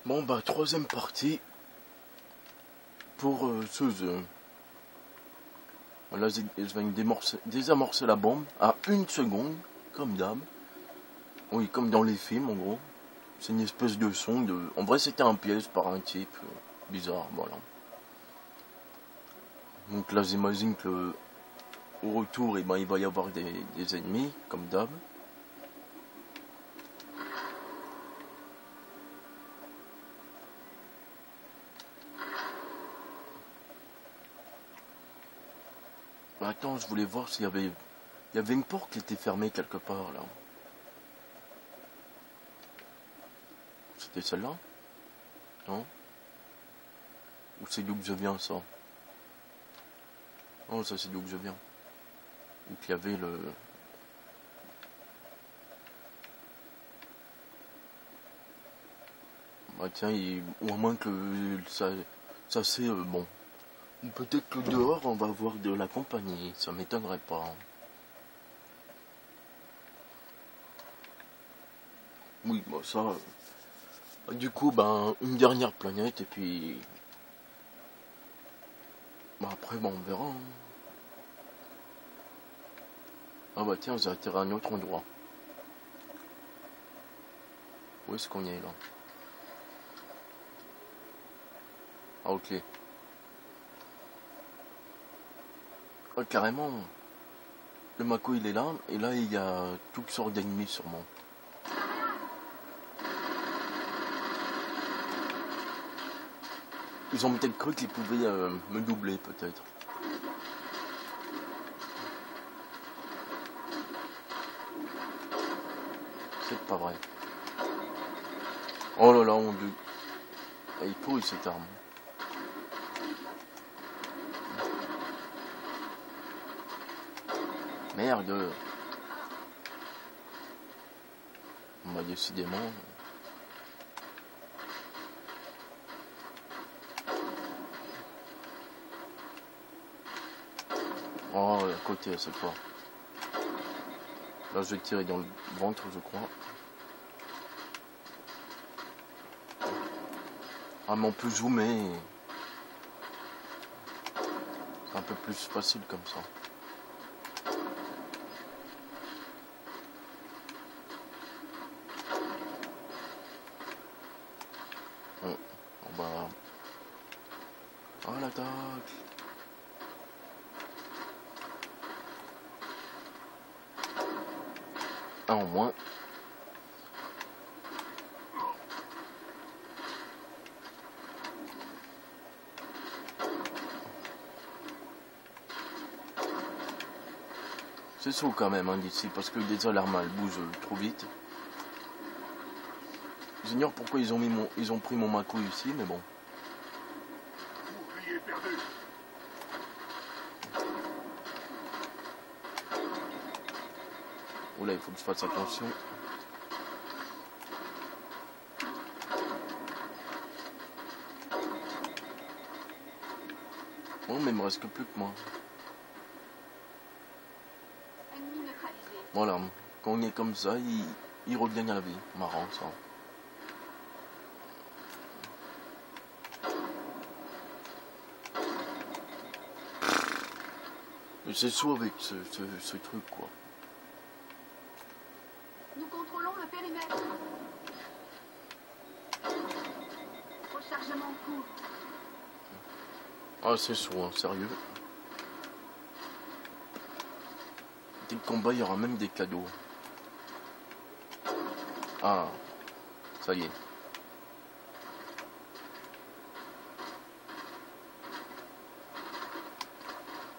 Bon bah troisième partie pour ce jeu. Là je vais désamorcer la bombe à 1 seconde, comme d'hab. Oui, comme dans les films en gros. C'est une espèce de son de... En vrai c'était un piège par un type bizarre, voilà. Donc là j'imagine que au retour il va y avoir des ennemis, comme d'hab. Attends, je voulais voir s'il y avait... Il y avait une porte qui était fermée quelque part là. C'était celle-là? Non? Ou c'est d'où que je viens ça? Oh, ça c'est d'où que je viens. Ou qu'il y avait le... Bah tiens, ou à moins que ça c'est bon. Ou peut-être que dehors on va avoir de la compagnie, ça m'étonnerait pas. Oui, bah ça... Du coup, ben, une dernière planète et puis... Bah après, bon, on verra. Hein. Ah bah tiens, j'ai atterri à un autre endroit. Où est-ce qu'on y est là? Ah ok. Ah, carrément. Le Mako il est là, et là il y a toutes sortes d'ennemis sûrement. Ils ont peut-être cru qu'ils pouvaient me doubler peut-être. C'est pas vrai. Oh là là, on dit. Elle est pourrie cette arme. Merde. Bah décidément. Oh, à côté à cette fois. Là je vais tirer dans le ventre je crois. Ah mais on peut zoomer. C'est un peu plus facile comme ça. Bon, bah... Oh l'attaque. Un en moins. C'est chaud quand même hein, d'ici, parce que déjà l'arme elle bouge trop vite. J'ignore pourquoi ils ont pris mon Mako ici, mais bon. Oula, il faut que je fasse attention. Bon, mais il me reste que plus que moi. Voilà, quand on est comme ça, il revient à la vie. Marrant ça. Mais c'est chaud avec ce truc quoi. Nous contrôlons le périmètre. Rechargement en cours. Ah c'est chaud, hein, sérieux. Dès le combat, il y aura même des cadeaux. Ah, ça y est.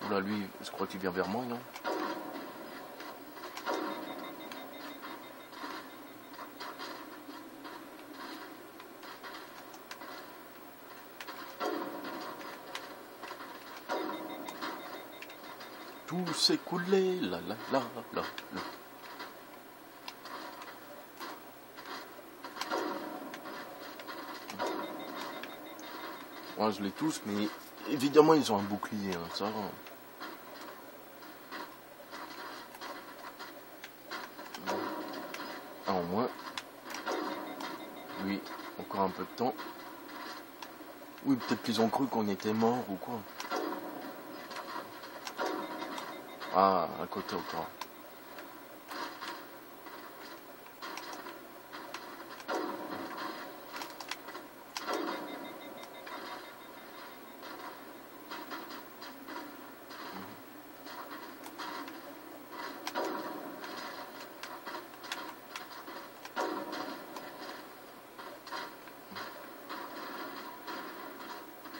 Oula, lui, je crois qu'il vient vers moi, non? Tout s'est coulé, la la la la la. Ouais, je les touche, mais évidemment ils ont un bouclier, hein, ça. Un en moins. Oui. Encore un peu de temps. Oui, peut-être qu'ils ont cru qu'on était mort ou quoi. Ah, à côté encore.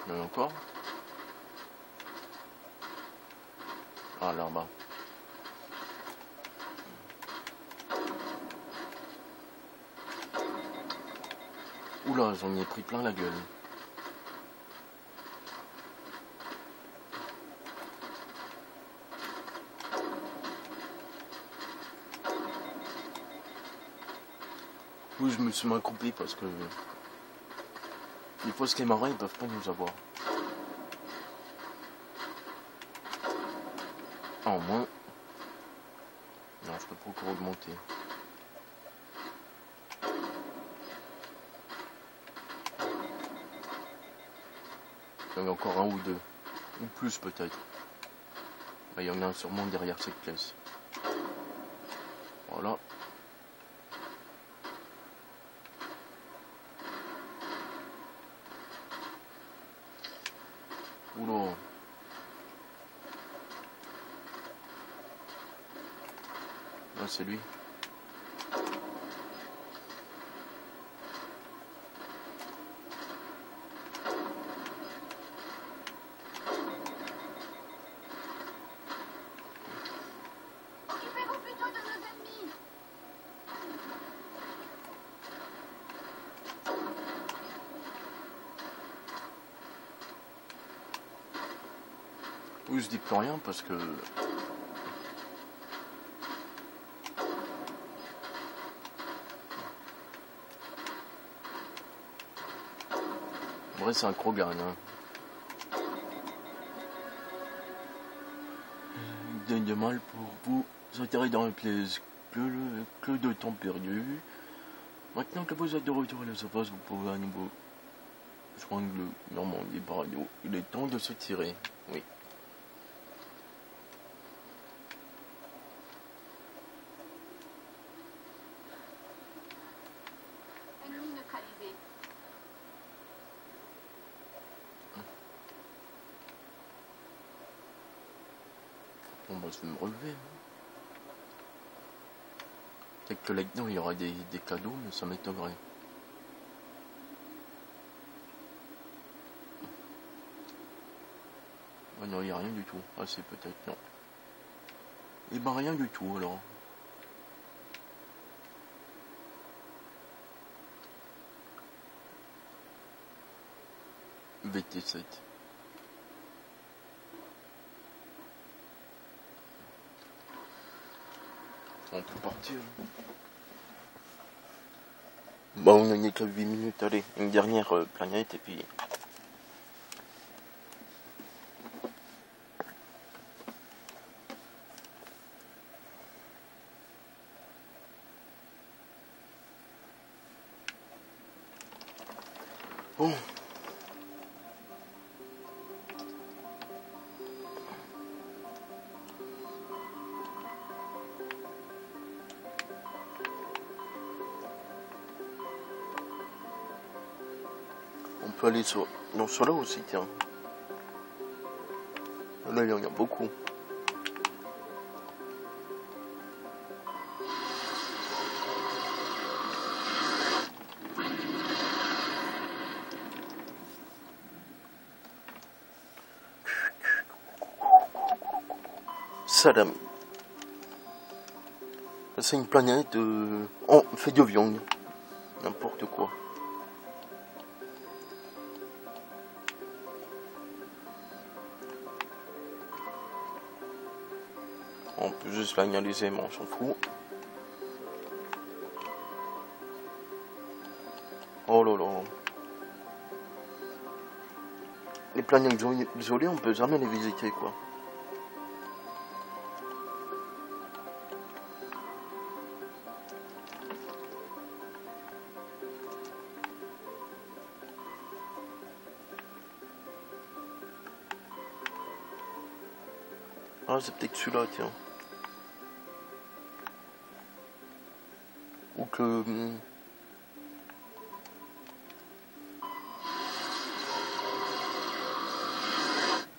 Il y en a encore. Ah, là-bas. Oula, j'en ai pris plein la gueule. Oui, je me suis mal coupé parce que des fois, ce qui est marrant, ils peuvent pas nous avoir. Ah, au moins. Non, je peux pas encore augmenter. Il y en a encore un ou deux. Ou plus peut-être. Il y en a un sûrement derrière cette caisse. Voilà. Oula. Là, c'est lui. Occupez-vous plutôt de nos ennemis. Oui, je dis plus rien parce que... En vrai, c'est un Krogan, hein. Il donne de mal pour vous atterrir dans le piège. Que de temps perdu. Maintenant que vous êtes de retour à la surface, vous pouvez à nouveau joindre le Normandie par radio. Il est temps de se tirer. Oui. Ennemi neutralisé. Bon, bah, je vais me relever. Hein. Peut-être que là-dedans, il y aura des cadeaux, mais ça m'étonnerait. Ah non, il n'y a rien du tout. Ah, c'est peut-être, non. Et ben, rien du tout, alors. VT7. On peut partir. Bon, on en est qu'à 8 minutes. Allez, une dernière planète et puis... Bon. On peut aller sur... Non, sur là aussi, tiens. Là, il y en a beaucoup. Salam. C'est une planète fait de viande. N'importe quoi. On peut juste l'analyser, mais on s'en fout. Oh là là. Les planètes isolées, on peut jamais les visiter, quoi. Ah, c'est peut-être celui-là, tiens. Ou que...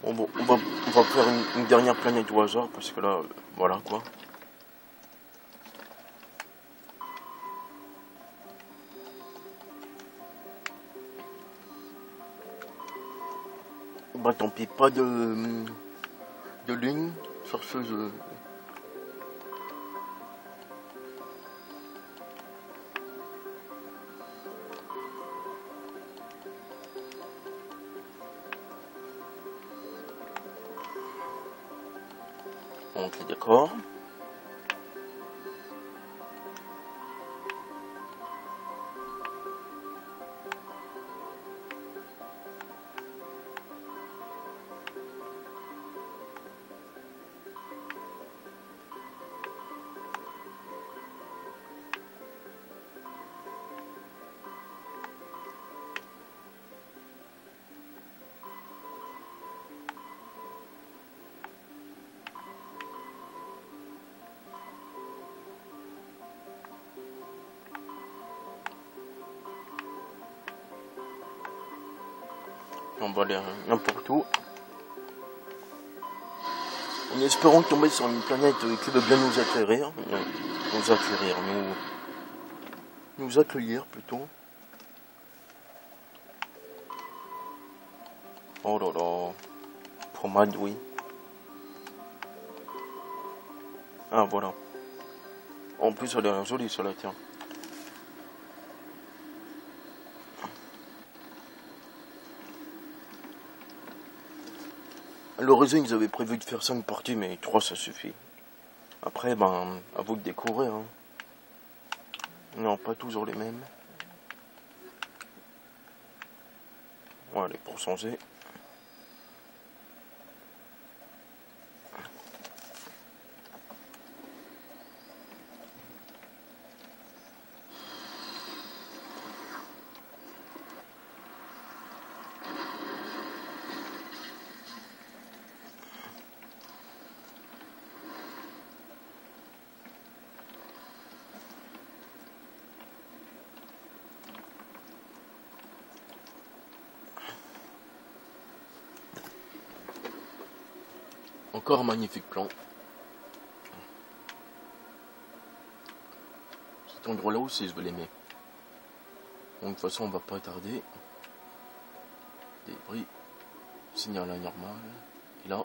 Bon, on va faire une dernière planète au hasard, parce que là, voilà, quoi. Bah tant pis, pas de ligne chercheuse. Ok, d'accord. On va aller n'importe où. En espérant tomber sur une planète qui veut bien nous acquérir. Nous accueillir plutôt. Oh là là. Fromage, oui. Ah voilà. En plus elle est jolie celle-là, tiens. À l'origine, ils avaient prévu de faire 5 parties, mais 3 ça suffit. Après, ben, à vous de découvrir. Hein. Non, pas toujours les mêmes. Voilà, pour changer. Encore un magnifique plan. Cet endroit-là aussi, je vais l'aimer. Donc, de toute façon, on va pas tarder. Débris. Signal anormal. Et là.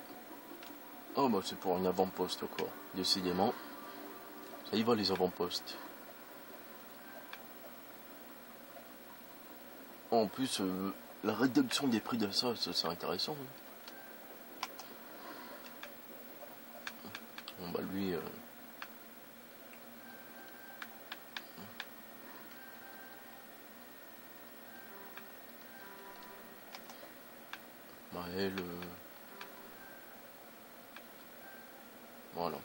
Oh, bah, c'est pour un avant-poste, quoi. Décidément. Ça y va, les avant-postes. En plus, la réduction des prix de ça, c'est intéressant. Hein. Bon, bah, lui. Bah, elle. Voilà. Bah,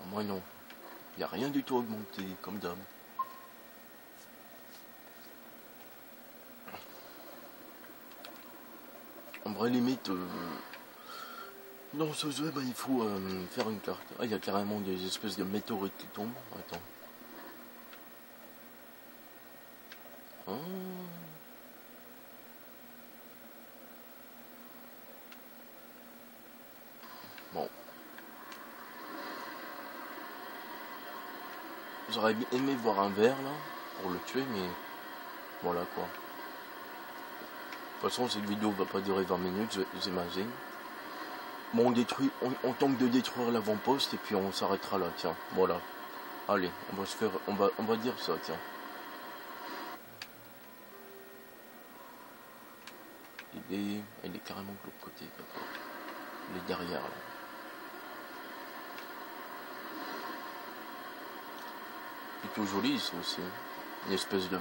moi, non. Il n'y a rien du tout augmenté, comme d'hab. En vrai, limite. Dans ce jeu, bah, il faut faire une carte. Ah, il y a carrément des espèces de météorites qui tombent. Attends. Ah. Bon. J'aurais aimé voir un verre là, pour le tuer, mais voilà quoi. De toute façon, cette vidéo va pas durer 20 minutes, j'imagine. Bon, on tente de détruire l'avant-poste et puis on s'arrêtera là, tiens, voilà. Allez, on va dire ça, tiens. Elle est carrément de l'autre côté, d'accord. Elle est derrière là. Plutôt joli ça aussi. Une espèce de...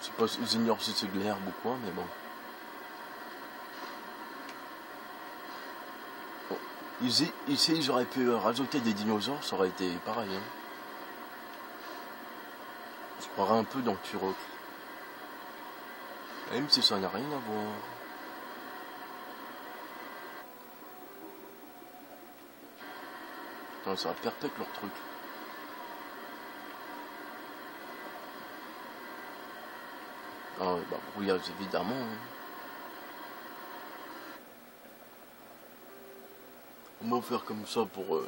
Je sais pas, j'ignore si c'est de l'herbe ou quoi, mais bon. Ici j'aurais pu rajouter des dinosaures, ça aurait été pareil. Hein. Je croirais un peu dans Turok. Même si ça n'a rien à voir. Putain, ça va perpète leur truc. Ah ouais, bah brouillage évidemment. Hein. On va faire comme ça pour...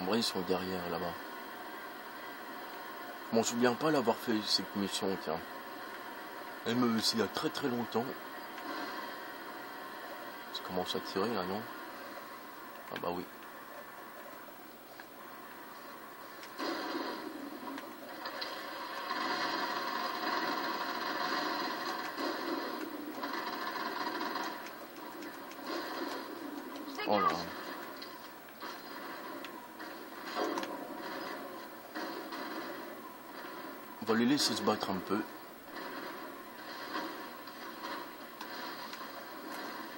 En vrai, ils sont derrière là-bas. Je m'en souviens pas l'avoir fait cette mission, tiens. Elle me il y a très très longtemps. Ça commence à tirer là, non? Ah bah oui. Oh là. On va les laisser se battre un peu.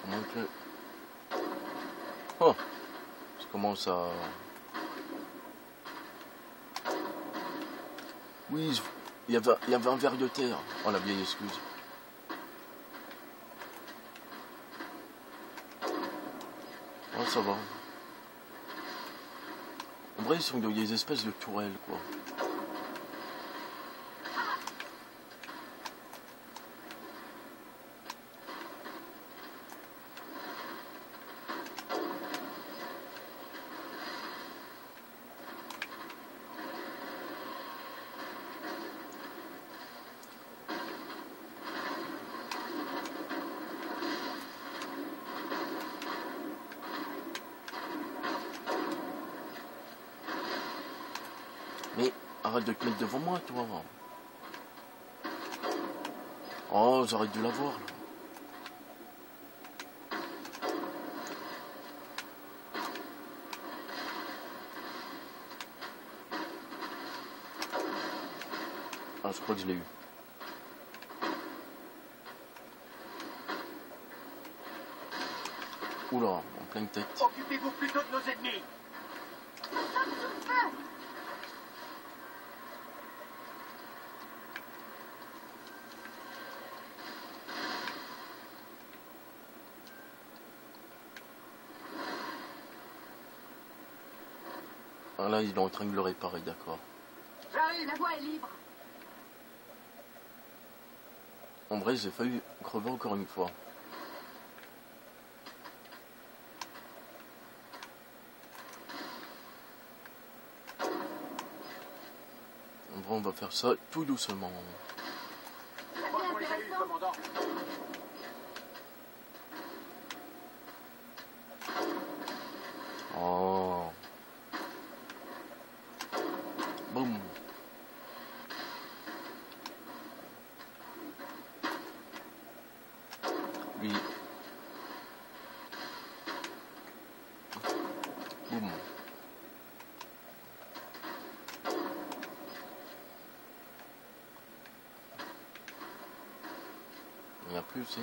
Donc, oh, ça commence à... Oui, il y avait un ver de terre. Oh la vieille excuse. Oh ça va. En vrai, ils sont des espèces de tourelles, quoi. Mais arrête de te mettre devant moi, toi. Oh, j'arrête de la voir, là. Ah, je crois que je l'ai eu. Oula, en pleine tête. Occupez-vous plutôt de nos ennemis. Nous sommes sous feu. Ah là, il est en train de le réparer, d'accord. J'arrive. La voie est libre. En vrai, j'ai failli crever encore une fois. En vrai, on va faire ça tout doucement. Je crois qu'on les a eu, commandant. Oh. Boum. Lui. Boum. Il n'y en a plus aussi.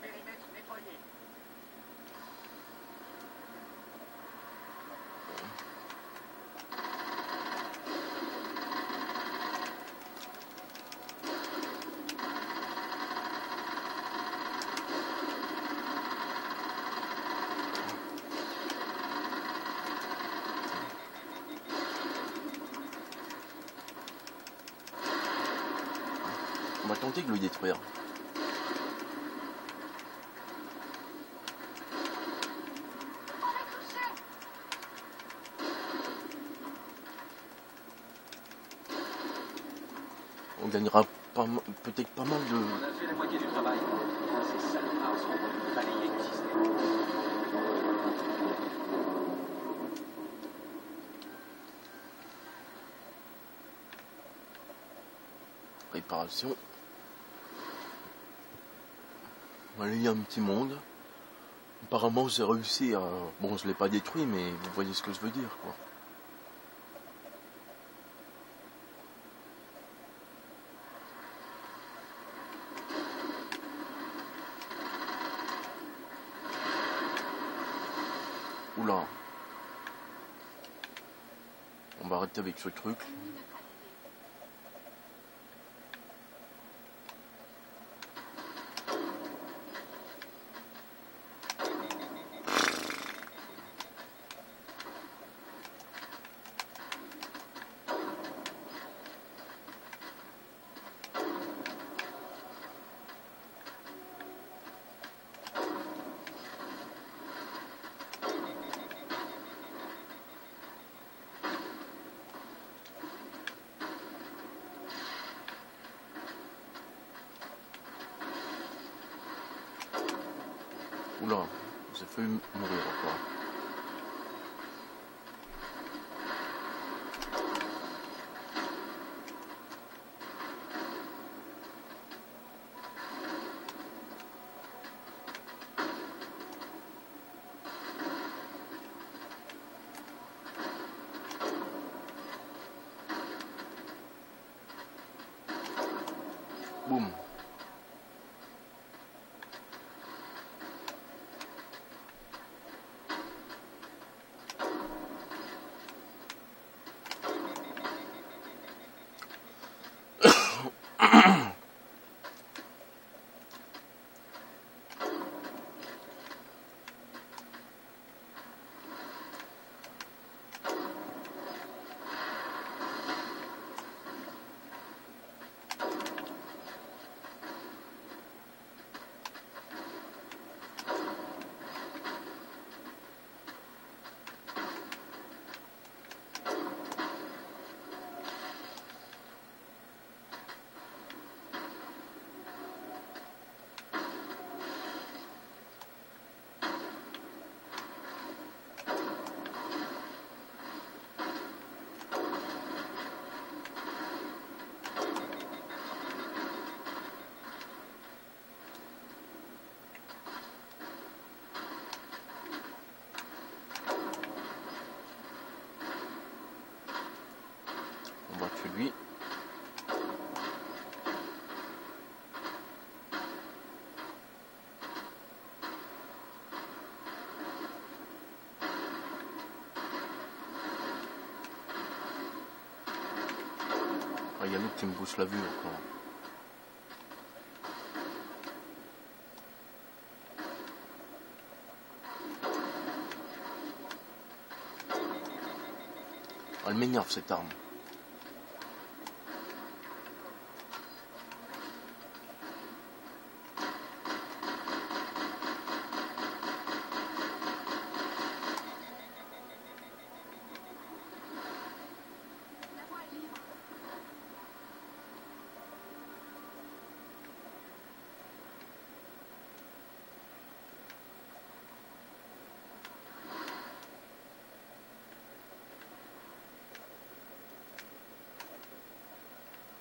Périmètre nettoyé. On va tenter de le détruire. On est touché. On gagnera peut-être pas mal de... On a fait la moitié du travail. Ces salopards seront balayés du système. réparation. Voilà, il y a un petit monde. Apparemment, j'ai réussi à... Bon, je l'ai pas détruit, mais vous voyez ce que je veux dire, quoi. Oula. On va arrêter avec ce truc. Oula, j'ai failli mourir encore. Boum. On va tuer lui. Ah, il y a l'autre qui me bouche la vue encore. Ah, elle m'énerve cette arme. La voie est libre.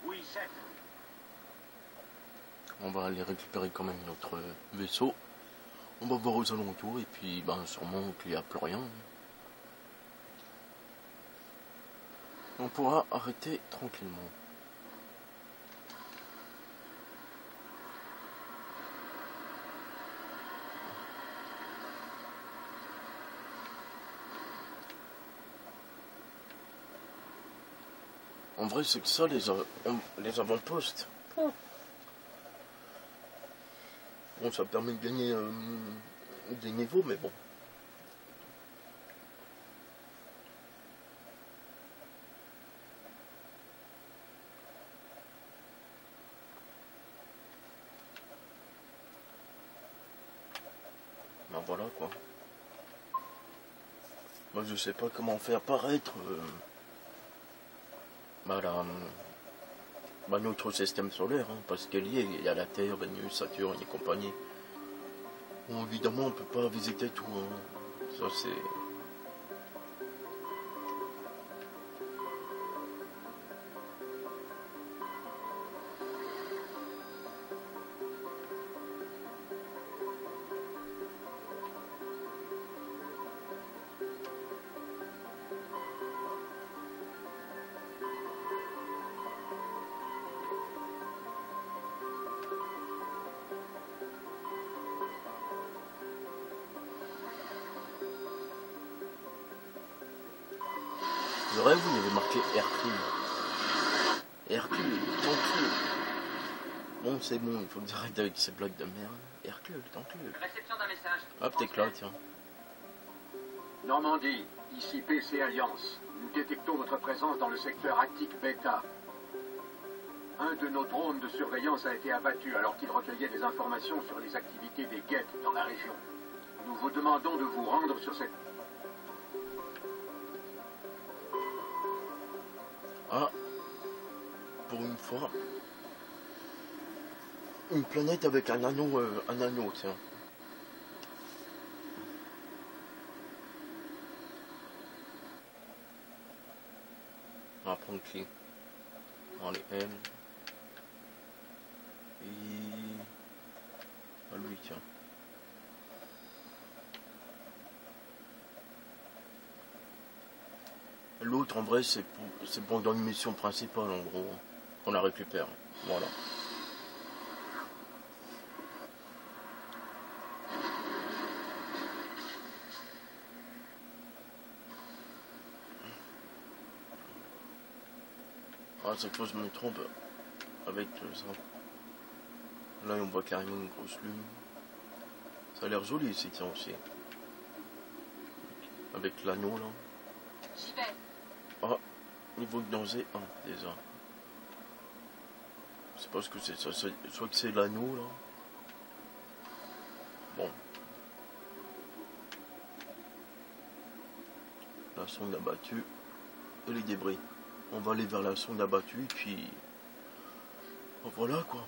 Oui, chef. On va aller récupérer quand même notre vaisseau. On va voir aux alentours et puis ben sûrement qu'il n'y a plus rien. On pourra arrêter tranquillement. En vrai, c'est que ça, les avant-postes. Bon, ça permet de gagner des niveaux, mais bon. Ben voilà, quoi. Moi, je sais pas comment faire apparaître notre système solaire, hein, parce qu'elle y est, il y a la Terre, Vénus, Saturne et compagnie. Bon, évidemment, on peut pas visiter tout, hein. Ça c'est... rêve où il y avait marqué Hercule. Hercule, t'encule. Bon, c'est bon, il faut que j'arrête avec ces blagues de merde. Hercule, t'encule. Réception d'un message. Hop, t'es là, tiens. Normandie, ici PC Alliance. Nous détectons votre présence dans le secteur Attic Beta. Un de nos drones de surveillance a été abattu alors qu'il recueillait des informations sur les activités des guettes dans la région. Nous vous demandons de vous rendre sur cette... Ah, pour une fois, une planète avec un anneau, tiens. On va prendre qui? Allez, elle. Et... Ah, lui, tiens. L'autre, en vrai, c'est pendant une mission principale, en gros. On la récupère. Voilà. Ah, cette fois, je me trompe avec ça. Là, on voit carrément une grosse lune. Ça a l'air joli ici, tiens, aussi. Avec l'anneau, là. J'y vais. Ah, niveau de danger 1, déjà. Je sais pas ce que c'est ça. Soit que c'est l'anneau, là. Bon. La sonde abattue. Et les débris. On va aller vers la sonde abattue, puis... Oh, voilà, quoi.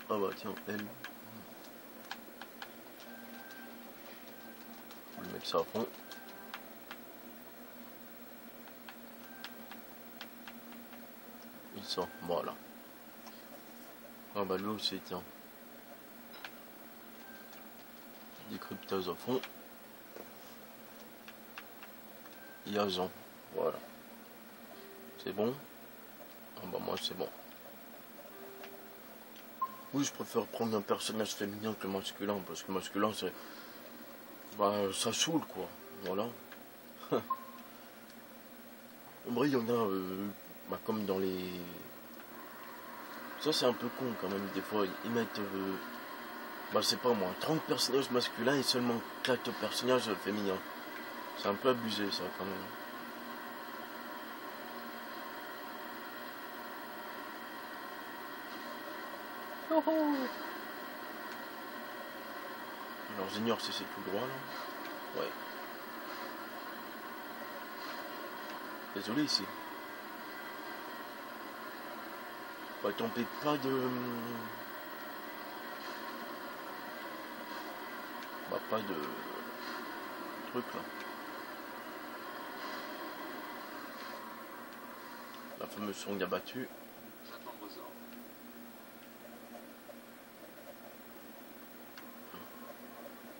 Ah bah, tiens, elle. On va mettre ça à fond. Et ça, voilà. Ah bah, lui aussi, tiens. Décryptage à fond. Et agent, voilà. C'est bon? Ah bah moi c'est bon. Oui, je préfère prendre un personnage féminin que masculin, parce que masculin c'est... Bah ça saoule quoi, voilà. En vrai il y en a, bah, comme dans les... Ça c'est un peu con quand même, des fois ils mettent... bah c'est pas moi, 30 personnages masculins et seulement 4 personnages féminins. C'est un peu abusé ça quand même. Oh oh. Alors j'ignore si c'est tout droit là. Ouais. Désolé ici. Bah tombez pas de... Bah pas de... truc là. La fameuse sonde abattue. J'attends vos ordres.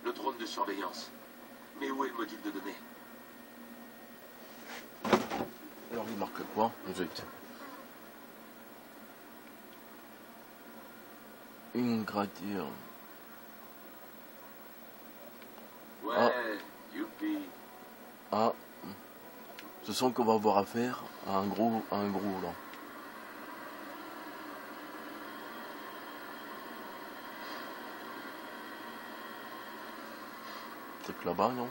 Le drone de surveillance. Mais où est le module de données? Alors il marque quoi? Zut. Une gradure. Ouais, Ah. youpi. Ah. Je sens qu'on va avoir affaire à un gros là. C'est que là-bas, non?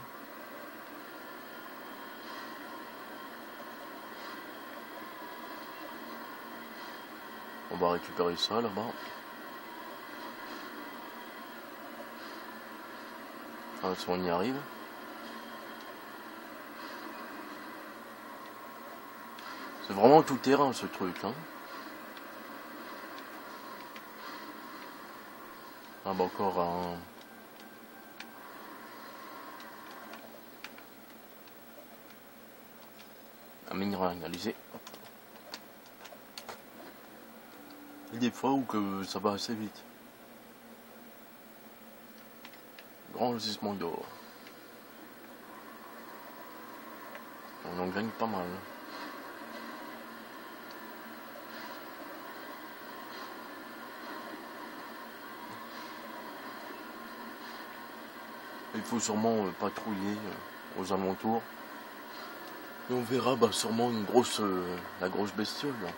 On va récupérer ça là-bas. Enfin, si on y arrive. C'est vraiment tout terrain ce truc, hein. Ah bah encore un minerai analysé. Il y a des fois où que ça va assez vite. Grand gisement d'or. On en gagne pas mal. Il faut sûrement patrouiller aux alentours. Et on verra bah, sûrement une grosse, la grosse bestiole. Là.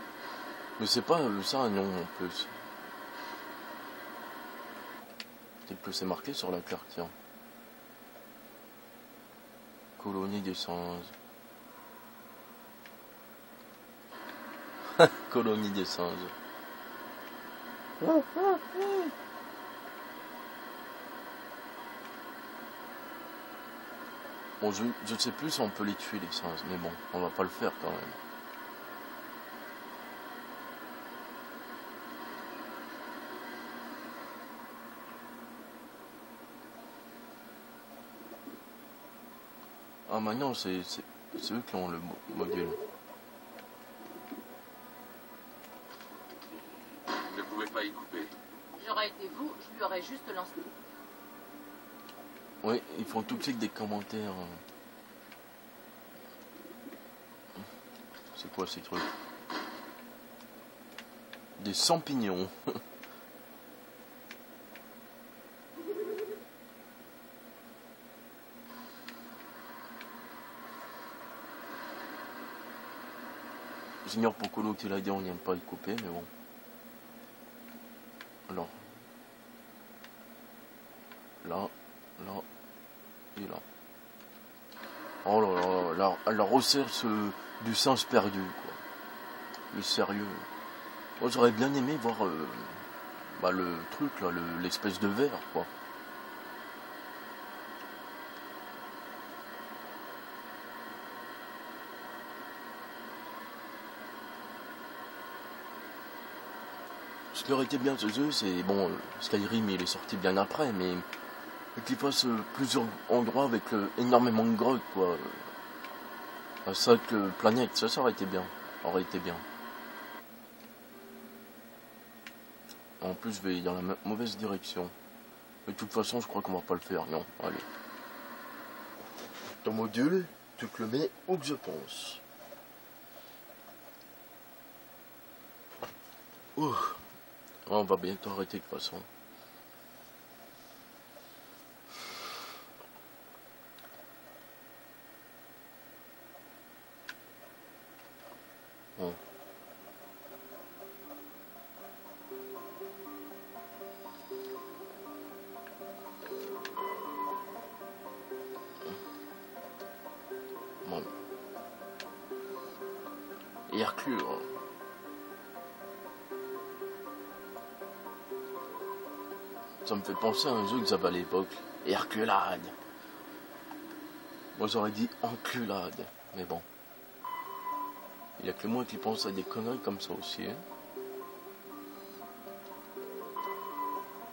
Mais c'est pas ça, non, en plus. Peut-être que c'est marqué sur la carte, tiens. Colonie des singes. Colonie des singes. Bon, je sais plus si on peut les tuer, les singes, mais bon, on va pas le faire quand même. Ah, maintenant, c'est eux qui ont le module. Ne pouvez pas y couper. J'aurais été vous, je lui aurais juste lancé. Oui, ils font tout de suite des commentaires. C'est quoi ces trucs? Des champignons. J'ignore pourquoi l'autre il a dit on n'aime pas y couper, mais bon. Alors. Là, là, et là. Oh là là, elle la resserre du singe perdu, quoi. Le sérieux. Moi j'aurais bien aimé voir bah, le truc là, l'espèce de verre, quoi. Ce qui aurait été bien ce jeu, c'est bon, Skyrim il est sorti bien après, mais qu'il fasse plusieurs endroits avec énormément de grottes, quoi. Ça que planète, ça aurait été bien. Aurait été bien. En plus, je vais dans la mauvaise direction. Mais de toute façon, je crois qu'on va pas le faire. Non, allez. Ton module, tu te le mets où que je pense. Ouh. On va bientôt arrêter de toute façon. Bon. Bon. Hercule. Ça me fait penser à un jeu que j'avais à l'époque. Herculade. Moi j'aurais dit enculade. Mais bon. Il n'y a que moi qui pense à des conneries comme ça aussi. Hein.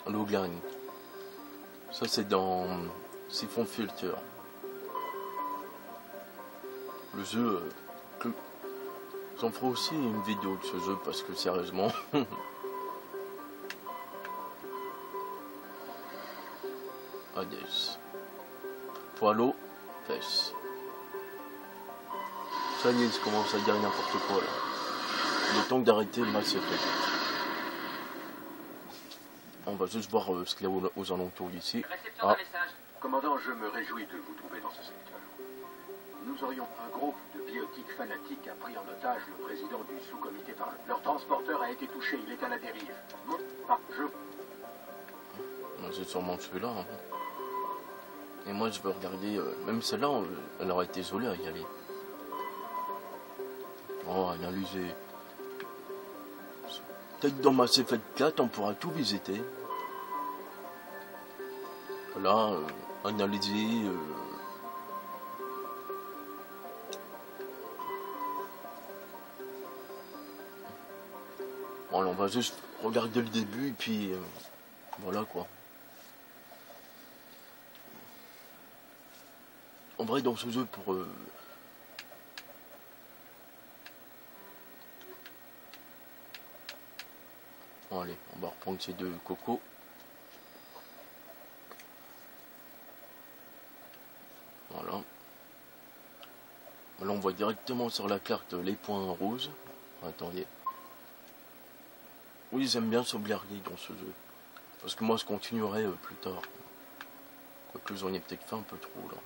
Logan. Ça c'est dans Siphon Filter. Le jeu. J'en ferai aussi une vidéo de ce jeu parce que sérieusement. Hades. Poilo, fesses. Ça y est, je commence à dire n'importe quoi là. Il est temps d'arrêter le Mass Effect. On va juste voir ce qu'il y a aux alentours d'ici. Ah. Commandant, je me réjouis de vous trouver dans ce secteur. Nous aurions un groupe de biotiques fanatiques a pris en otage le président du sous-comité par leur transporteur a été touché, il est à la dérive. C'est sûrement celui-là. Hein. Et moi je veux regarder, même celle-là, elle aurait été jolie à y aller. Oh, analyser. Peut-être dans Mass Effect 4, on pourra tout visiter. Là, analyser. Bon, on va juste regarder le début et puis voilà quoi. En vrai, dans ce jeu, pour bon, allez, on va reprendre ces deux cocos. Voilà. Là, on voit directement sur la carte les points rouges. Attendez. Oui, j'aime bien sauvegarder dans ce jeu. Parce que moi, je continuerai plus tard. Quoique j'en ai peut-être fait un peu trop, là.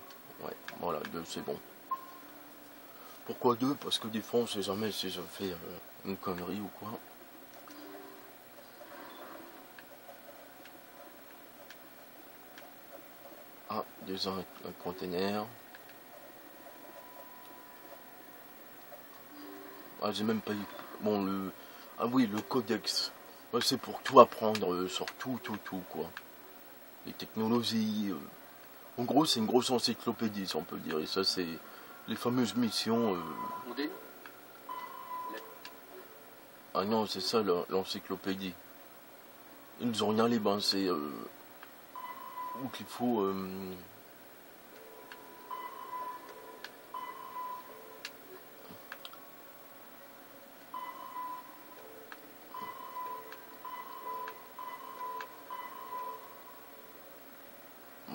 Ouais, voilà, c'est bon. Pourquoi 2? Parce que des fois on sait jamais si je fais une connerie ou quoi. Ah, déjà un container. Ah, j'ai même pas eu... Bon, le... Ah oui, le codex. Ouais, c'est pour tout apprendre sur tout, quoi. Les technologies. En gros, c'est une grosse encyclopédie, si on peut dire. Et ça, c'est les fameuses missions... On dénonce. Ah non, c'est ça, l'encyclopédie. Ils ont rien les bains, c'est... où qu'il faut...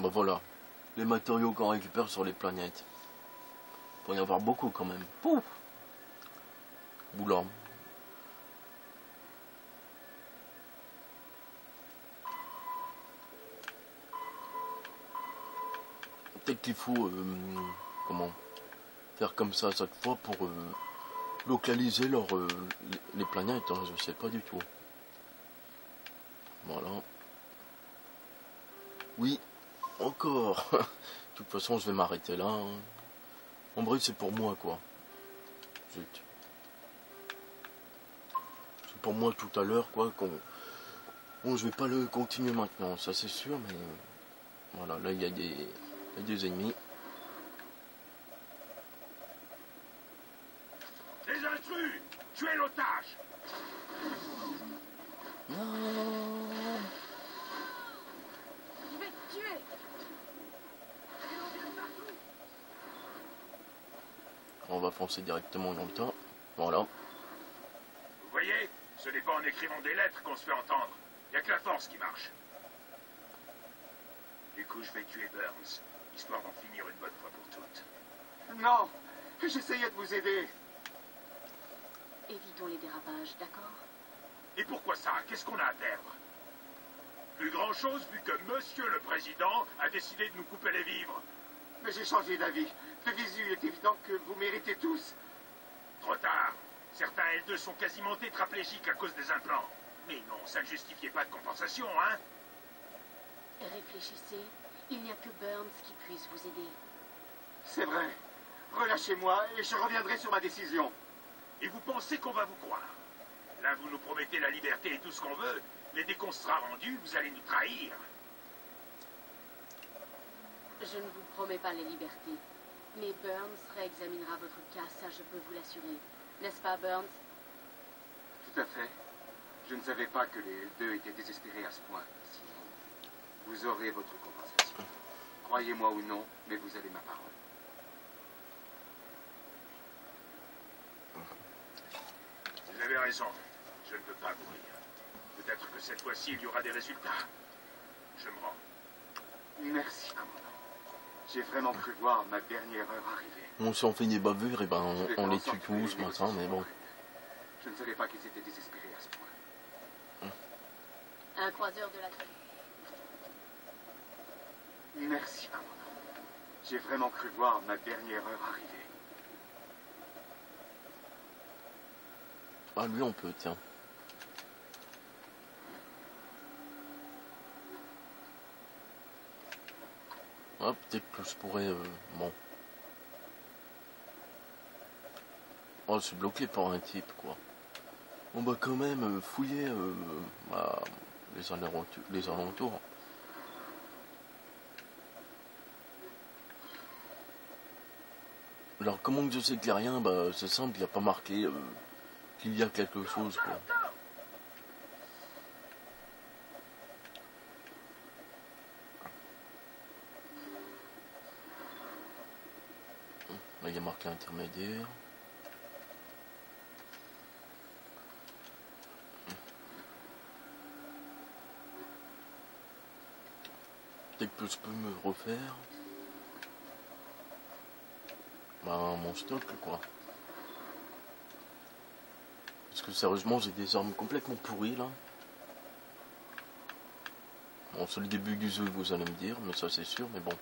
Bah voilà, les matériaux qu'on récupère sur les planètes. Il faut y en avoir beaucoup quand même. Pouf. Boulant. Peut-être qu'il faut comment faire comme ça à chaque fois pour localiser les planètes, hein, je sais pas du tout. Voilà. Oui, encore. De toute façon, je vais m'arrêter là. Hein. En vrai, c'est pour moi, quoi. Zut. C'est pour moi tout à l'heure, quoi. Bon, je vais pas le continuer maintenant, ça c'est sûr, mais... Voilà, là, il y a des ennemis. Les intrus! Tuez l'otage! Non. Je vais te tuer. On va foncer directement dans le tas. Voilà. Vous voyez, ce n'est pas en écrivant des lettres qu'on se fait entendre. Il n'y a que la force qui marche. Du coup, je vais tuer Burns, histoire d'en finir une bonne fois pour toutes. Non, j'essayais de vous aider. Évitons les dérapages, d'accord? Et pourquoi ça? Qu'est-ce qu'on a à perdre? Plus grand-chose vu que Monsieur le Président a décidé de nous couper les vivres. Mais j'ai changé d'avis. De visu, il est évident que vous méritez tous. Trop tard. Certains L2 sont quasiment tétraplégiques à cause des implants. Mais non, ça ne justifiait pas de compensation, hein? Réfléchissez, il n'y a que Burns qui puisse vous aider. C'est vrai. Relâchez-moi et je reviendrai sur ma décision. Et vous pensez qu'on va vous croire? Là, vous nous promettez la liberté et tout ce qu'on veut, mais dès qu'on sera rendu, vous allez nous trahir. Je ne vous promets pas les libertés, mais Burns réexaminera votre cas, ça je peux vous l'assurer. N'est-ce pas, Burns? Tout à fait. Je ne savais pas que les L2 étaient désespérés à ce point. Sinon, vous aurez votre compensation. Croyez-moi ou non, mais vous avez ma parole. Vous avez raison. Je ne peux pas mourir. Peut-être que cette fois-ci, il y aura des résultats. Je me rends. Merci, commandant. J'ai vraiment cru voir ma dernière heure arriver. On s'en fait des bavures, et ben on les tue tous, machin, mais bon. Je ne savais pas qu'ils étaient désespérés à ce point. Un croiseur de la... Merci, commandant. J'ai vraiment cru voir ma dernière heure arriver. Ah, lui, on peut, tiens. Ah, peut-être que je pourrais... bon. Oh, c'est bloqué par un type, quoi. On va quand même fouiller bah, les alentours. Alors, comment que je sais qu'il n'y a rien? Bah, c'est simple, il n'y a pas marqué qu'il y a quelque chose, quoi. Là, il y a marqué intermédiaire. Peut-être que je peux me refaire. Bah, mon stock, quoi. Parce que sérieusement, j'ai des armes complètement pourries, là. Bon, c'est le début du jeu, vous allez me dire, mais ça c'est sûr, mais bon.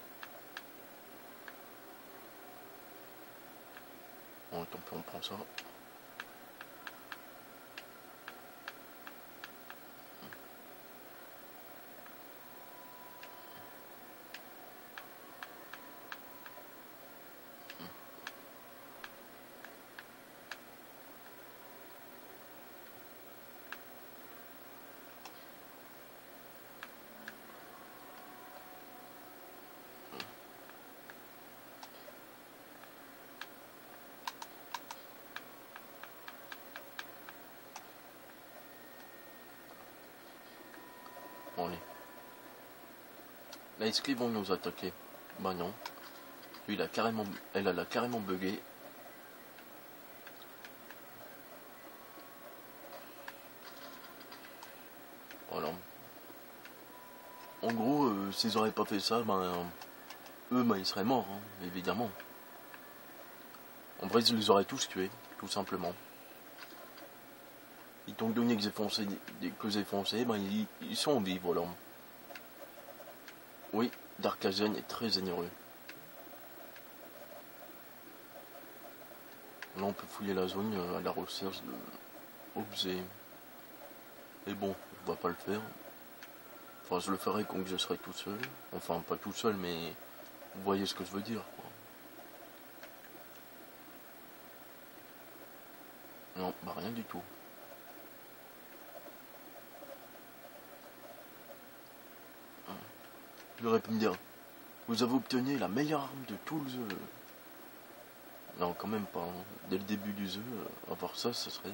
Bon, tant pis, on prend ça. Bon, allez. Là, est-ce qu'ils vont nous attaquer? Bah non. Lui, il a carrément... Elle a carrément bugué. Voilà. En gros, s'ils auraient pas fait ça, ben... eux, ben, ils seraient morts, hein, évidemment. En vrai, ils les auraient tous tués, tout simplement. Étant donné que j'ai foncé, ben, ils sont en vie, voilà. Oui, Darkazen est très généreux. Là, on peut fouiller la zone à la recherche d'objets. Et bon, on va pas le faire. Enfin, je le ferai quand je serai tout seul. Enfin, pas tout seul, mais vous voyez ce que je veux dire, quoi. Non, bah rien du tout. Il aurait pu me dire, vous avez obtenu la meilleure arme de tout le jeu. Non, quand même pas. Hein. Dès le début du jeu, avoir ça, ça serait...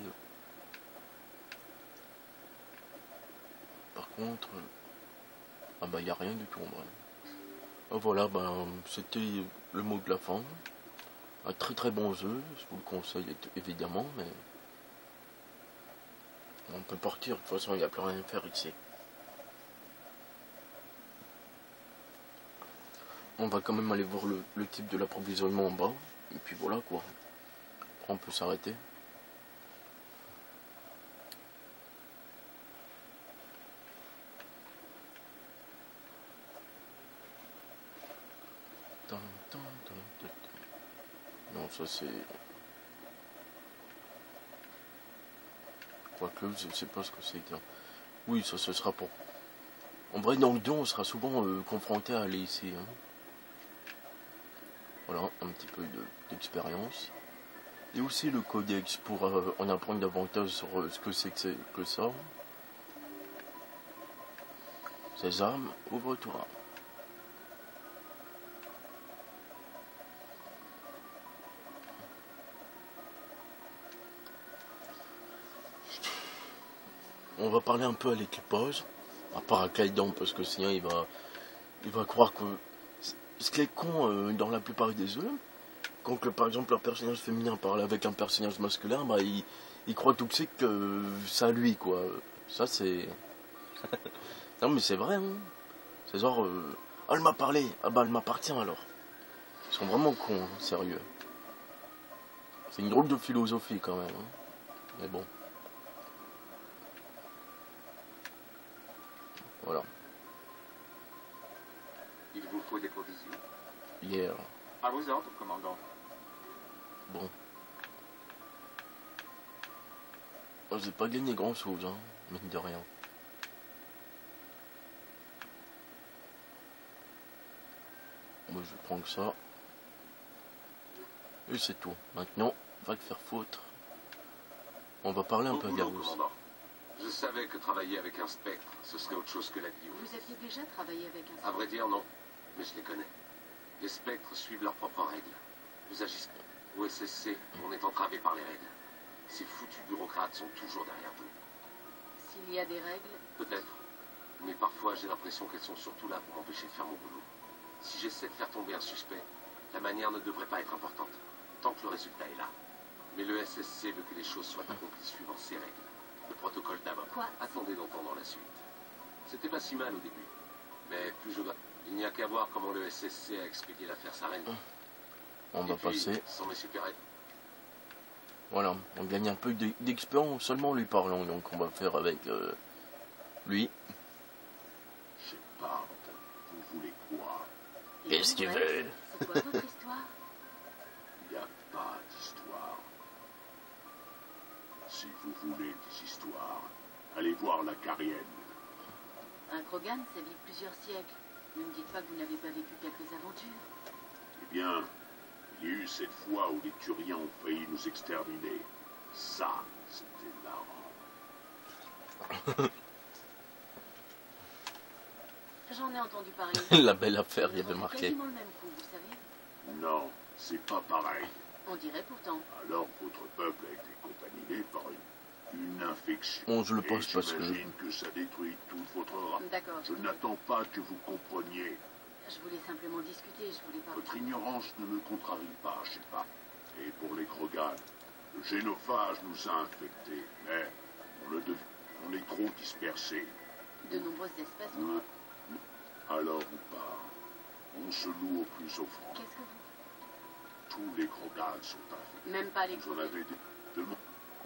Par contre... Ah bah, il n'y a rien du tout en vrai. Ah, voilà, ben, c'était le mot de la fin. Un très très bon jeu, je vous le conseille évidemment, mais... On peut partir, de toute façon, il n'y a plus rien à faire ici. On va quand même aller voir le type de l'approvisionnement en bas. Et puis voilà quoi. Après on peut s'arrêter. Non, ça c'est... Quoique, je ne sais pas ce que c'est. Oui, ça ce sera pour... En vrai, dans le 2, on sera souvent confronté à aller ici. Hein. Voilà, un petit peu d'expérience. Et aussi le codex pour en apprendre davantage sur ce que c'est que ça. Ces armes, ouvre-toi. On va parler un peu à l'équipage, à part à Kaidan, parce que sinon il va croire que... Ce qui est con dans la plupart des jeux, quand par exemple un personnage féminin parle avec un personnage masculin, bah il croit tout de suite que c'est à lui, quoi. Ça c'est... Non mais c'est vrai, hein. C'est genre... Ah, elle m'a parlé, ah bah elle m'appartient alors. Ils sont vraiment cons, hein, sérieux. C'est une drôle de philosophie quand même, hein. Mais bon. Voilà. Il vous faut des provisions. Hier. À vos ordres, commandant. Bon. Oh, j'ai pas gagné grand chose, hein, mine de rien. Moi je prends que ça. Et c'est tout. Maintenant, va te faire foutre. On va parler un peu à Garous. Commandant. Je savais que travailler avec un spectre, ce serait autre chose que la vie. Vous aviez déjà travaillé avec un... À vrai dire, non. Mais je les connais. Les spectres suivent leurs propres règles. Vous agissez. Au SSC, on est entravé par les règles. Ces foutus bureaucrates sont toujours derrière vous. S'il y a des règles... Peut-être. Mais parfois, j'ai l'impression qu'elles sont surtout là pour m'empêcher de faire mon boulot. Si j'essaie de faire tomber un suspect, la manière ne devrait pas être importante, tant que le résultat est là. Mais le SSC veut que les choses soient accomplies suivant ses règles. Le protocole d'abord. Quoi? Attendez d'entendre la suite. C'était pas si mal au début. Mais plus je dois... Il n'y a qu'à voir comment le SSC a expédié l'affaire Sarène. On va passer. Sans mes super aides. Voilà, on gagne un peu d'expérience seulement en lui parlant, donc on va faire avec lui. J'ai pas. Vous voulez quoi? Qu'est-ce qu'il veut? C'est quoi votre histoire? Il n'y a pas d'histoire. Si vous voulez des histoires, allez voir la Carienne. Un Krogan, ça vit plusieurs siècles. Ne me dites pas que vous n'avez pas vécu quelques aventures. Eh bien, il y a eu cette fois où les Turiens ont failli nous exterminer. Ça, c'était marrant. J'en ai entendu parler. La belle affaire, il y avait C'est marqué. quasiment le même coup, vous savez. Non, c'est pas pareil. On dirait pourtant. Alors votre peuple a été contaminé par une infection. Bon, je le Et pose parce que... j'imagine que ça détruit toute votre race. D'accord. Je n'attends pas que vous compreniez. Je voulais simplement discuter, je voulais pas... Votre ignorance ne me contrarie pas, je sais pas. Et pour les Krogan, le génophage nous a infectés, mais on est trop dispersés. De nombreuses espèces. Hein? Alors on part. On se loue aux plus offrants. Qu'est-ce que vous... Tous les Krogan sont infectés. Même pas les Vous en Krogan. avez des...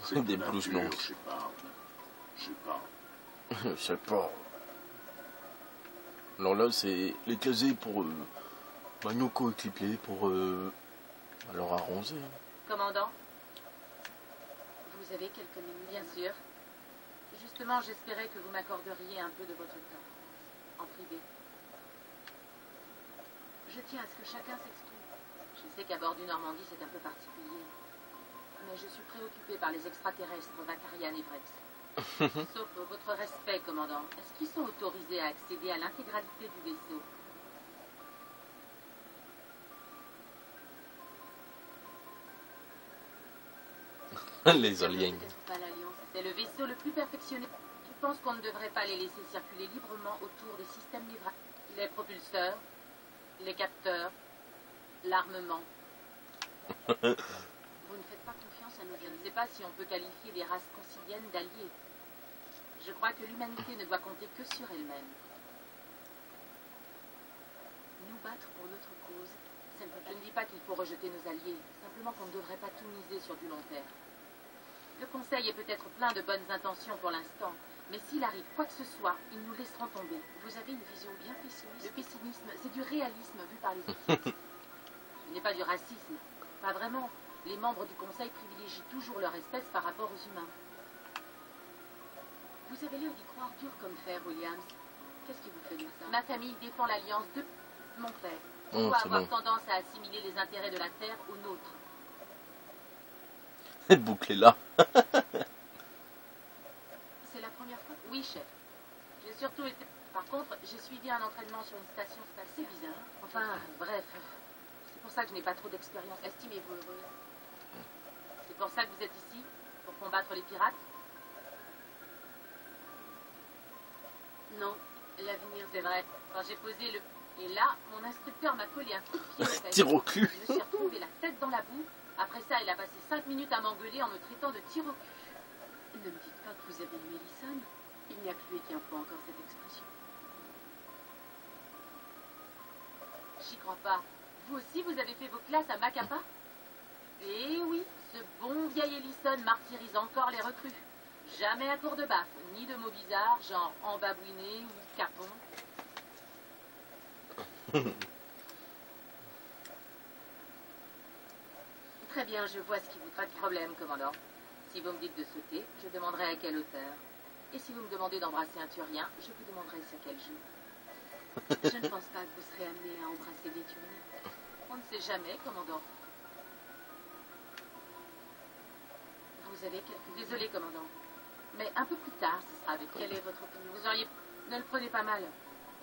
C'est des nature, blouses blanches. Je sais pas. Je sais pas. Je sais pas. Alors là, c'est les casiers pour nos coéquipiers, pour leur arranger. Commandant, vous avez quelques minutes, bien sûr. Justement, j'espérais que vous m'accorderiez un peu de votre temps, en privé. Je tiens à ce que chacun s'exprime. Je sais qu'à bord du Normandie, c'est un peu particulier. Mais je suis préoccupé par les extraterrestres Vakarian et Vrex. Sauf votre respect, commandant. Est-ce qu'ils sont autorisés à accéder à l'intégralité du vaisseau? Les aliens. Peut-être pas l'Alliance. C'est le vaisseau le plus perfectionné. Je pense qu'on ne devrait pas les laisser circuler librement autour des systèmes livrables. Les propulseurs, les capteurs, l'armement. Vous ne faites pas confiance à nous. Je ne sais pas si on peut qualifier les races conciliennes d'alliés. Je crois que l'humanité ne doit compter que sur elle-même. Nous battre pour notre cause, je ne dis pas qu'il faut rejeter nos alliés, simplement qu'on ne devrait pas tout miser sur du long terme. Le Conseil est peut-être plein de bonnes intentions pour l'instant, mais s'il arrive quoi que ce soit, ils nous laisseront tomber. Vous avez une vision bien pessimiste. Le pessimisme, c'est du réalisme vu par les autres. Ce n'est pas du racisme. Pas vraiment. Les membres du Conseil privilégient toujours leur espèce par rapport aux humains. Vous avez l'air d'y croire dur comme fer, Williams. Qu'est-ce qui vous fait dire ça? Ma famille défend l'alliance de mon père. On doit c'est avoir bon. tendance à assimiler les intérêts de la Terre aux nôtres. Bouclé là. C'est la première fois? Oui, chef. J'ai surtout été... Par contre, j'ai suivi un entraînement sur une station spatiale. C'est bizarre. Enfin, bref. C'est pour ça que je n'ai pas trop d'expérience. Estimez-vous heureuse? C'est pour ça que vous êtes ici? Pour combattre les pirates? Non, l'avenir, c'est vrai. Quand j'ai posé le... Et là, mon instructeur m'a collé un coup de pied au caillou. Tire au cul. Je me suis retrouvée la tête dans la boue. Après ça, il a passé 5 minutes à m'engueuler en me traitant de tir au cul. Ne me dites pas que vous avez lu Ellison. Il n'y a que lui qui emploie encore cette expression. J'y crois pas. Vous aussi, vous avez fait vos classes à Macapa? Eh oui, ce bon vieil Ellison martyrise encore les recrues. Jamais à court de baffe, ni de mots bizarres, genre embabouiné ou capon. Très bien, je vois ce qui vous traite problème, commandant. Si vous me dites de sauter, je demanderai à quelle hauteur. Et si vous me demandez d'embrasser un Turien, je vous demanderai sur quel jour. Je ne pense pas que vous serez amené à embrasser des Turiens. On ne sait jamais, commandant. Vous avez quelques... Désolé, commandant. Mais un peu plus tard, ce sera avec... Quelle est votre opinion? Vous auriez... Ne le prenez pas mal.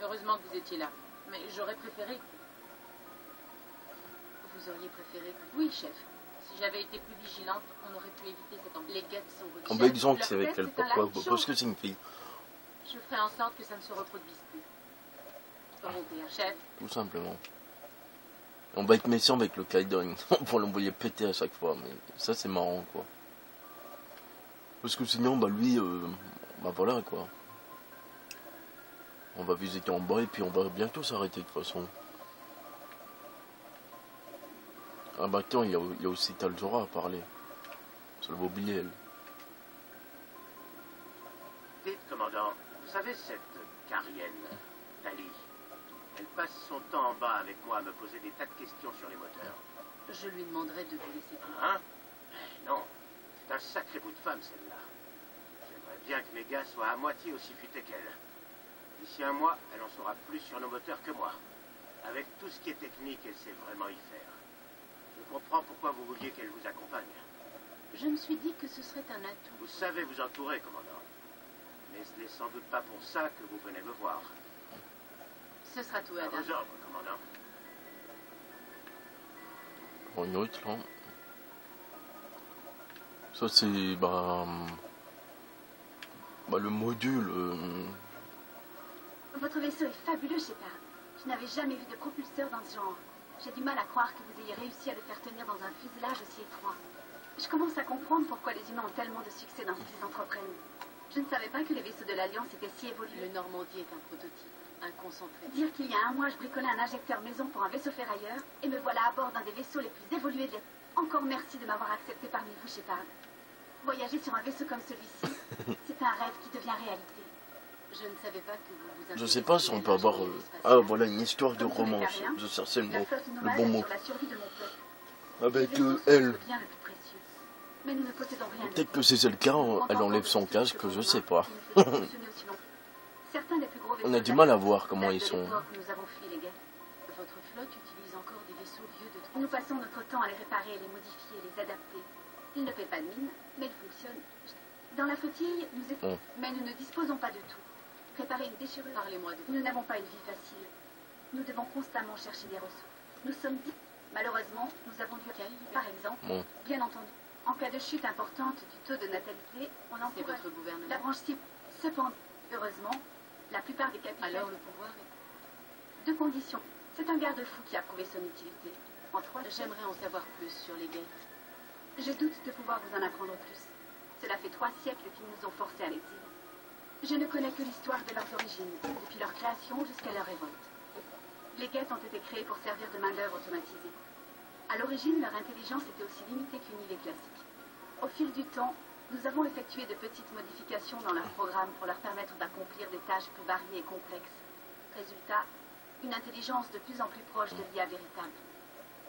Heureusement que vous étiez là. Mais j'aurais préféré... Vous auriez préféré que... Oui, chef. Si j'avais été plus vigilante, on aurait pu éviter cette embrouille. Les guettes sont requises. En disant que c'est avec elle. Pourquoi? Parce que c'est une fille. Je ferai en sorte que ça ne se reproduise plus. Européen, chef. Tout simplement. On va être méchant avec le Kaidon. On va l'envoyer péter à chaque fois. Mais ça, c'est marrant, quoi. Parce que sinon, bah lui, bah voilà, quoi. On va visiter en bas et puis on va bientôt s'arrêter de toute façon. Ah bah attends, il y a aussi Talzora à parler. Ça l'avait oublié, elle. Dites, commandant, vous savez cette Carienne, Tali, elle passe son temps en bas avec moi à me poser des tas de questions sur les moteurs. Je lui demanderai de vous laisser. Hein? Non. C'est un sacré bout de femme, celle-là. J'aimerais bien que Mega soit à moitié aussi futée qu'elle. D'ici un mois, elle en saura plus sur nos moteurs que moi. Avec tout ce qui est technique, elle sait vraiment y faire. Je comprends pourquoi vous vouliez qu'elle vous accompagne. Je me suis dit que ce serait un atout. Vous savez vous entourer, commandant. Mais ce n'est sans doute pas pour ça que vous venez me voir. Ce sera tout, À Adam. vos ordres, commandant. Bon, une autre là. Ça c'est bah le module. Votre vaisseau est fabuleux, Shepard. Je n'avais jamais vu de propulseur dans ce genre. J'ai du mal à croire que vous ayez réussi à le faire tenir dans un fuselage aussi étroit. Je commence à comprendre pourquoi les humains ont tellement de succès dans ce qu'ils entreprennent. Je ne savais pas que les vaisseaux de l'Alliance étaient si évolués. Le Normandie est un prototype, un concentré. Dire qu'il y a un mois, je bricolais un injecteur maison pour un vaisseau ferrailleur, et me voilà à bord d'un des vaisseaux les plus évolués de l'État. Encore merci de m'avoir accepté parmi vous, Shepard. Voyager sur un vaisseau comme celui-ci, c'est un rêve qui devient réalité. Je ne savais pas que vous vous Je sais pas si on peut avoir voilà une histoire de romance. Je cherchais le La flotte le nomade bon mot assure la survie de mon peuple. avec Les vaisseaux sont elle. le bien le plus précieux. Mais nous ne possédons rien. Peut-être que si c'est le cas, elle enlève son casque, je sais pas. On a du mal à voir comment ils sont. Nous avons fui les guerres. Votre flotte utilise encore des vaisseaux vieux de 30 Nous passons notre temps à les réparer, les modifier, les adapter. Ils ne paient pas de mine, mais ils fonctionnent. Dans la flottille, nous étions... Mais nous ne disposons pas de tout. Préparer une déchirure. Parlez-moi de Nous n'avons pas une vie facile. Nous devons constamment chercher des ressources. Nous sommes... Malheureusement, nous avons dû... Par exemple, bien entendu, en cas de chute importante du taux de natalité, on C'est encourage votre gouvernement. la branche cible. Cependant, heureusement, la plupart des capitaines... Alors le pouvoir est... Deux conditions. C'est un garde-fou qui a prouvé son utilité. En trois, J'aimerais en savoir plus sur les guettes. je doute de pouvoir vous en apprendre plus. Cela fait 3 siècles qu'ils nous ont forcés à l'exil. Je ne connais que l'histoire de leurs origines, depuis leur création jusqu'à leur révolte. Les guettes ont été créées pour servir de main-d'œuvre automatisée. À l'origine, leur intelligence était aussi limitée qu'une île classique. Au fil du temps, nous avons effectué de petites modifications dans leur programme pour leur permettre d'accomplir des tâches plus variées et complexes. Résultat, une intelligence de plus en plus proche de l'IA véritable.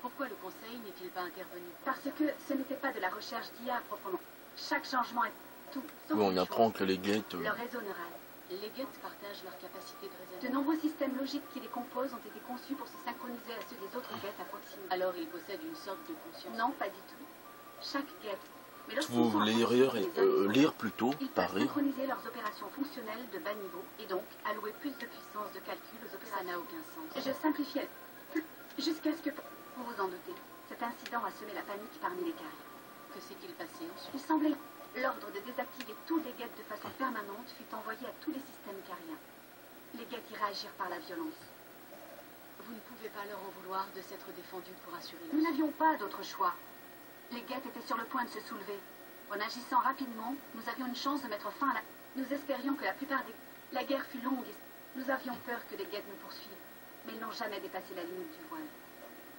Pourquoi le Conseil n'est-il pas intervenu? Parce que ce n'était pas de la recherche d'IA proprement. Chaque changement est tout, sauf Oui, on une apprend chose, que les guettes. le réseau neural. Les guettes partagent leur capacité de De raisonnement. nombreux systèmes logiques qui les composent ont été conçus pour se synchroniser à ceux des autres guettes à proximité. Alors ils possèdent une sorte de conscience. Non, pas du tout. Chaque guette. Mais lorsqu'ils Vous sont voulez en rire, proximité les uns des autres, lire plutôt, ils pas peuvent rire. synchroniser leurs opérations fonctionnelles de bas niveau et donc allouer plus de puissance de calcul aux Ça opérations. n'a aucun sens. Je simplifiais jusqu'à ce que, vous vous en doutez, cet incident a semé la panique parmi les carrières. Que s'est-il passé ensuite? Il semblait l'ordre de désactiver tous les guettes de façon permanente fut envoyé à tous les systèmes carriens. Les guettes y réagirent par la violence. Vous ne pouvez pas leur en vouloir de s'être défendus pour assurer Nous leur... n'avions pas d'autre choix. Les guettes étaient sur le point de se soulever. En agissant rapidement, nous avions une chance de mettre fin à la... Nous espérions que la plupart des... La guerre fut longue et nous avions peur que les guettes nous poursuivent. Mais ils n'ont jamais dépassé la limite du voile.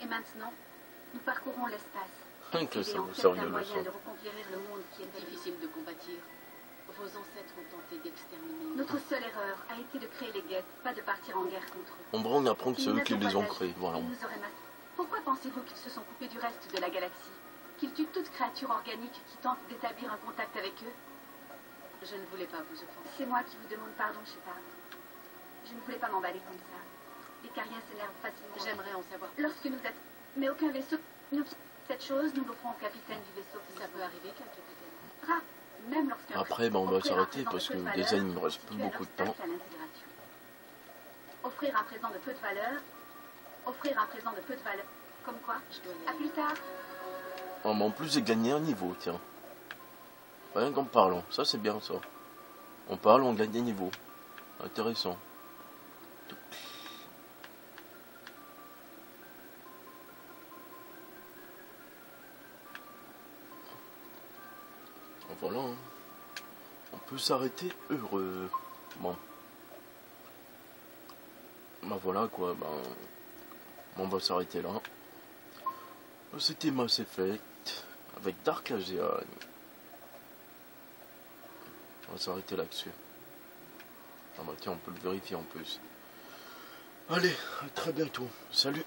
Et maintenant, nous parcourons l'espace. Que ça Ayant vous peut-être sert de un moyen leçon. de reconquérir le monde qui est difficile. Difficile de combattre. Vos ancêtres ont tenté d'exterminer. Notre seule erreur a été de créer les guettes, pas de partir en guerre contre eux. En vrai, on apprend que c'est S'ils eux qui n'avaient les pas ont agi, créés. Voilà. ils nous auraient massacrés. Pourquoi pensez-vous qu'ils se sont coupés du reste de la galaxie? Qu'ils tuent toute créature organique qui tente d'établir un contact avec eux? Je ne voulais pas vous offenser. C'est moi qui vous demande pardon, Shepard. Je ne voulais pas m'emballer comme ça. Les Cariens s'énervent facilement. J'aimerais en savoir plus. Lorsque nous êtes... Mais aucun vaisseau... Cette chose, nous l'offrons au capitaine du vaisseau. Ça peut arriver qu'un capitaine. Rare. Même lorsqu'un... Après, ben, on va offrir un s'arrêter présent parce de peu que de déjà, valeur il ne me reste plus constitue beaucoup de un temps. obstacle à l'intégration. Offrir un présent de peu de valeur... Offrir un présent de peu de valeur... Comme quoi? Je dois y À aller. plus tard. Oh, mais en plus, j'ai gagné un niveau, tiens. Rien qu'en parlant, ça c'est bien ça. On parle, on gagne des niveaux. Intéressant. Voilà. Hein. On peut s'arrêter heureux. Bon. Bah voilà quoi, ben... On va s'arrêter là. C'était Mass Effect avec Dark Asian. On va s'arrêter là-dessus. Ah bah tiens, on peut le vérifier en plus. Allez, à très bientôt. Salut.